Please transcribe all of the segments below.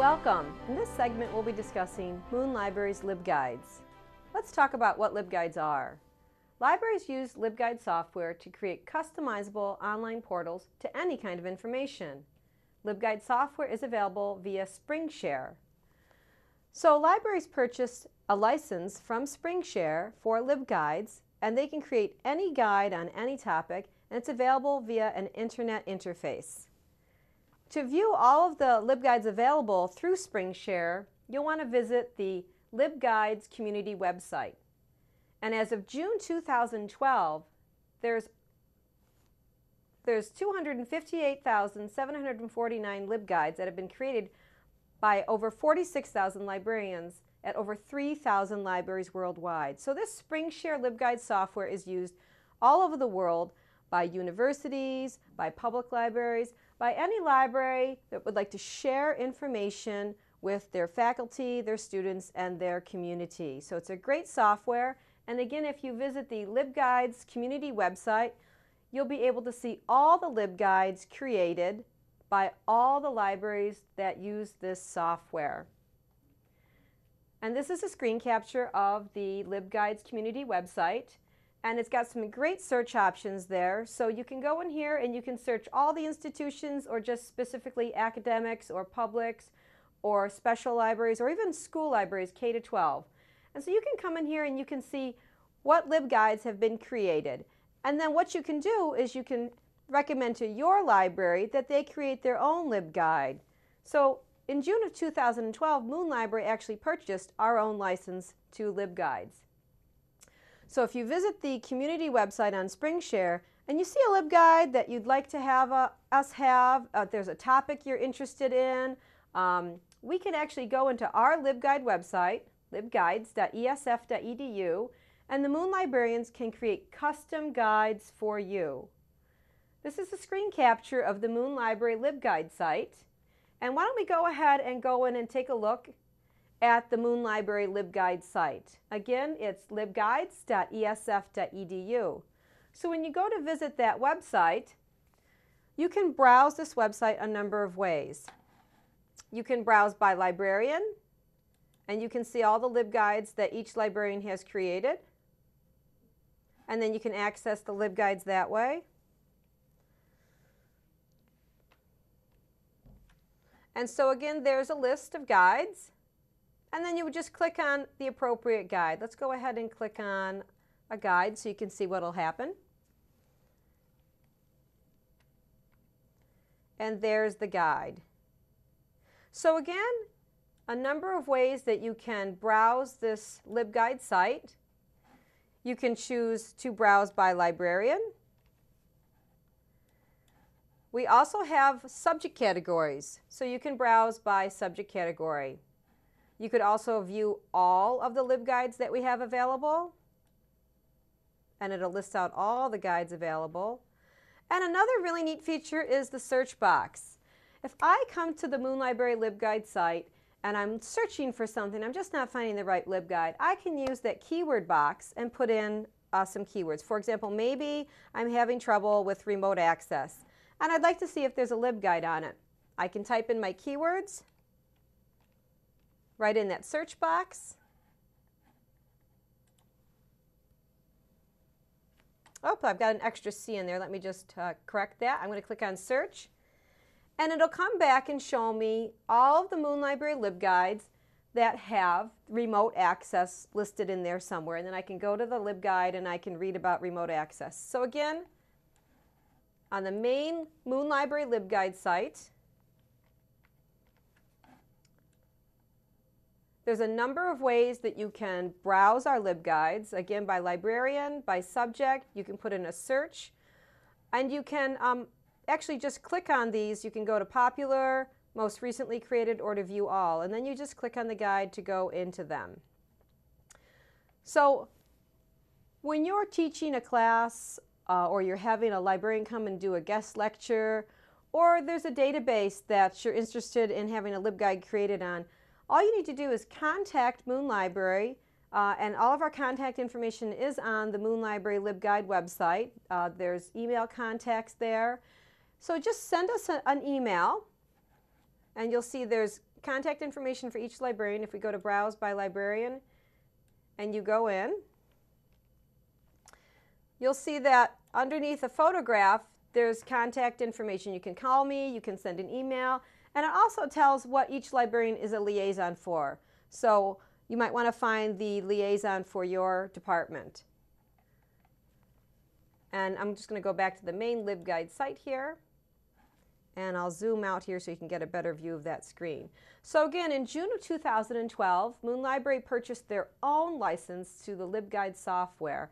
Welcome! In this segment we'll be discussing Moon Library's Libguides. Let's talk about what Libguides are. Libraries use Libguide software to create customizable online portals to any kind of information. Libguide software is available via SpringShare. So libraries purchase a license from SpringShare for Libguides, and they can create any guide on any topic, and it's available via an internet interface. To view all of the Libguides available through SpringShare, you'll want to visit the Libguides Community website. And as of June 2012, there's 258,749 Libguides that have been created by over 46,000 librarians at over 3,000 libraries worldwide. So this SpringShare Libguide software is used all over the world by universities, by public libraries, by any library that would like to share information with their faculty, their students, and their community. So it's a great software. And again, if you visit the Libguides Community website, you'll be able to see all the Libguides created by all the libraries that use this software. And this is a screen capture of the Libguides Community website. And it's got some great search options there. So you can go in here and you can search all the institutions or just specifically academics or publics or special libraries or even school libraries K to 12. And so you can come in here and you can see what Libguides have been created. And then what you can do is you can recommend to your library that they create their own Libguide. So in June of 2012, Moon Library actually purchased our own license to Libguides. So if you visit the community website on SpringShare and you see a Libguide that you'd like to have us have, there's a topic you're interested in, we can actually go into our Libguide website, libguides.esf.edu, and the Moon librarians can create custom guides for you. This is a screen capture of the Moon Library Libguide site. And why don't we go ahead and go in and take a look at the Moon Library Libguide site. Again, it's libguides.esf.edu. So when you go to visit that website, you can browse this website a number of ways. You can browse by librarian, and you can see all the Libguides that each librarian has created. And then you can access the Libguides that way. And so again, there's a list of guides. And then you would just click on the appropriate guide. Let's go ahead and click on a guide so you can see what will happen. And there's the guide. So again, a number of ways that you can browse this Libguide site. You can choose to browse by librarian. We also have subject categories, so you can browse by subject category. You could also view all of the Libguides that we have available, and it'll list out all the guides available. And another really neat feature is the search box. If I come to the Moon Library Libguide site and I'm searching for something, I'm just not finding the right Libguide, I can use that keyword box and put in some keywords. For example, maybe I'm having trouble with remote access, and I'd like to see if there's a Libguide on it. I can type in my keywords right in that search box. Oh, I've got an extra C in there. Let me just correct that. I'm going to click on search, and it'll come back and show me all of the Moon Library Libguides that have remote access listed in there somewhere. And then I can go to the Libguide and I can read about remote access. So again, on the main Moon Library Libguide site, there's a number of ways that you can browse our Libguides, again by librarian, by subject. You can put in a search, and you can actually just click on these. You can go to popular, most recently created, or to view all, and then you just click on the guide to go into them. So when you're teaching a class or you're having a librarian come and do a guest lecture, or there's a database that you're interested in having a Libguide created on, all you need to do is contact Moon Library, and all of our contact information is on the Moon Library Libguide website. There's email contacts there. So just send us an email, and you'll see there's contact information for each librarian. If we go to Browse by Librarian and you go in, you'll see that underneath a photograph there's contact information. You can call me, you can send an email, and it also tells what each librarian is a liaison for. So you might want to find the liaison for your department. And I'm just going to go back to the main LibGuide site here. And I'll zoom out here so you can get a better view of that screen. So again, in June of 2012, Moon Library purchased their own license to the Libguides software.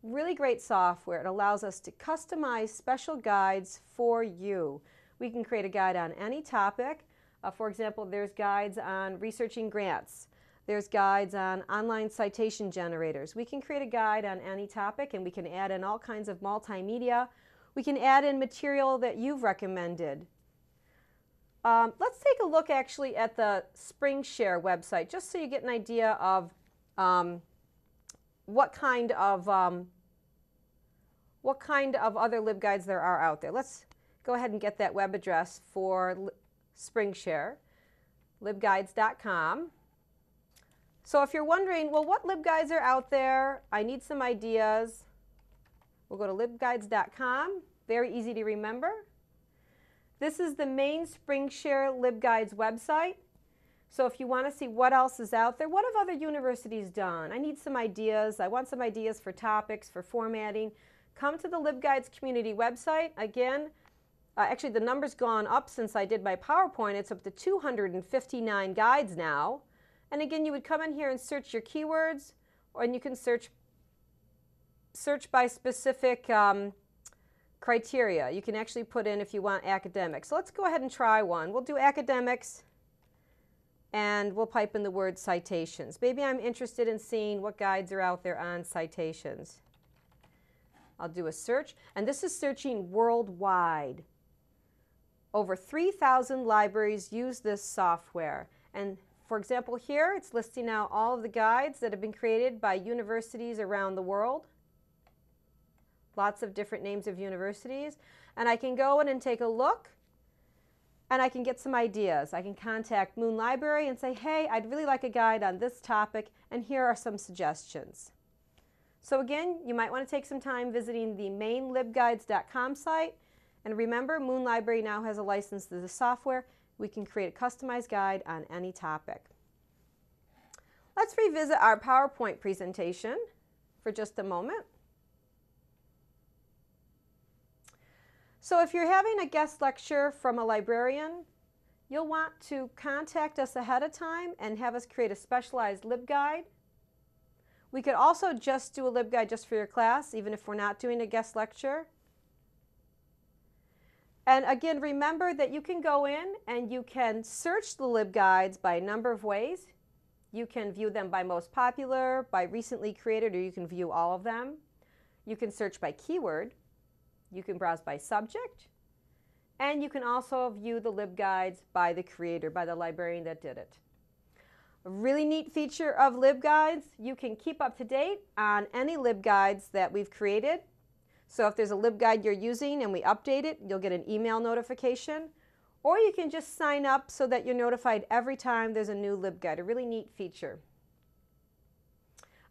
Really great software. It allows us to customize special guides for you. We can create a guide on any topic. For example, there's guides on researching grants. There's guides on online citation generators. We can create a guide on any topic, and we can add in all kinds of multimedia. We can add in material that you've recommended. Let's take a look actually at the SpringShare website, just so you get an idea of what kind of other LibGuides there are out there. Let's go ahead and get that web address for SpringShare, libguides.com. So if you're wondering, well, what LibGuides are out there? I need some ideas. We'll go to libguides.com. Very easy to remember. This is the main SpringShare LibGuides website. So if you want to see what else is out there, what have other universities done? I need some ideas. I want some ideas for topics, for formatting. Come to the Libguides Community website. Again, actually the number's gone up since I did my PowerPoint. It's up to 259 guides now. And again, you would come in here and search your keywords, and you can search by specific criteria. You can actually put in if you want academics. So let's go ahead and try one. We'll do academics, and we'll pipe in the word citations. Maybe I'm interested in seeing what guides are out there on citations. I'll do a search, and this is searching worldwide. Over 3,000 libraries use this software. And for example, here it's listing out all of the guides that have been created by universities around the world. Lots of different names of universities. And I can go in and take a look, and I can get some ideas. I can contact Moon Library and say, hey, I'd really like a guide on this topic, and here are some suggestions. So again, you might want to take some time visiting the main libguides.com site. And remember, Moon Library now has a license to the software. We can create a customized guide on any topic. Let's revisit our PowerPoint presentation for just a moment. So if you're having a guest lecture from a librarian, you'll want to contact us ahead of time and have us create a specialized LibGuide. We could also just do a LibGuide just for your class, even if we're not doing a guest lecture. And again, remember that you can go in and you can search the LibGuides by a number of ways. You can view them by most popular, by recently created, or you can view all of them. You can search by keyword. You can browse by subject. And you can also view the LibGuides by the creator, by the librarian that did it. A really neat feature of LibGuides, you can keep up to date on any LibGuides that we've created. So if there's a LibGuide you're using and we update it, you'll get an email notification. Or you can just sign up so that you're notified every time there's a new LibGuide, a really neat feature.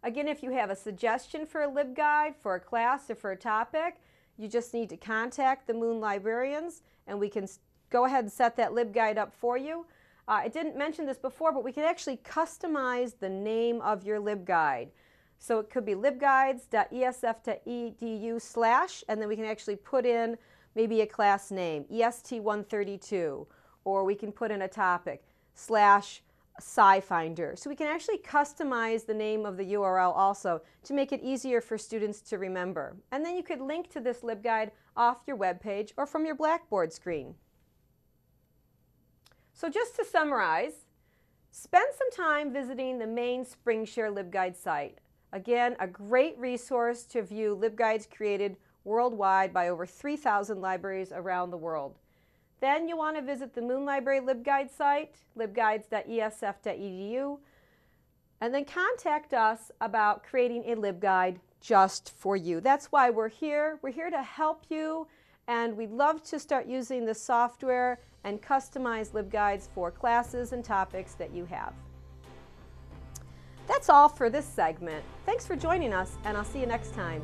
Again, if you have a suggestion for a LibGuide, for a class, or for a topic, you just need to contact the Moon librarians, and we can go ahead and set that LibGuide up for you. I didn't mention this before, but we can actually customize the name of your LibGuide. So it could be libguides.esf.edu/, and then we can actually put in maybe a class name, EST132, or we can put in a topic, /SciFinder. So we can actually customize the name of the URL also to make it easier for students to remember. And then you could link to this LibGuide off your web page or from your Blackboard screen. So just to summarize, spend some time visiting the main SpringShare LibGuide site. Again, a great resource to view LibGuides created worldwide by over 3,000 libraries around the world. Then you want to visit the Moon Library LibGuide site, libguides.esf.edu, and then contact us about creating a LibGuide just for you. That's why we're here. We're here to help you and we'd love to start using the software and customize LibGuides for classes and topics that you have. That's all for this segment. Thanks for joining us, and I'll see you next time.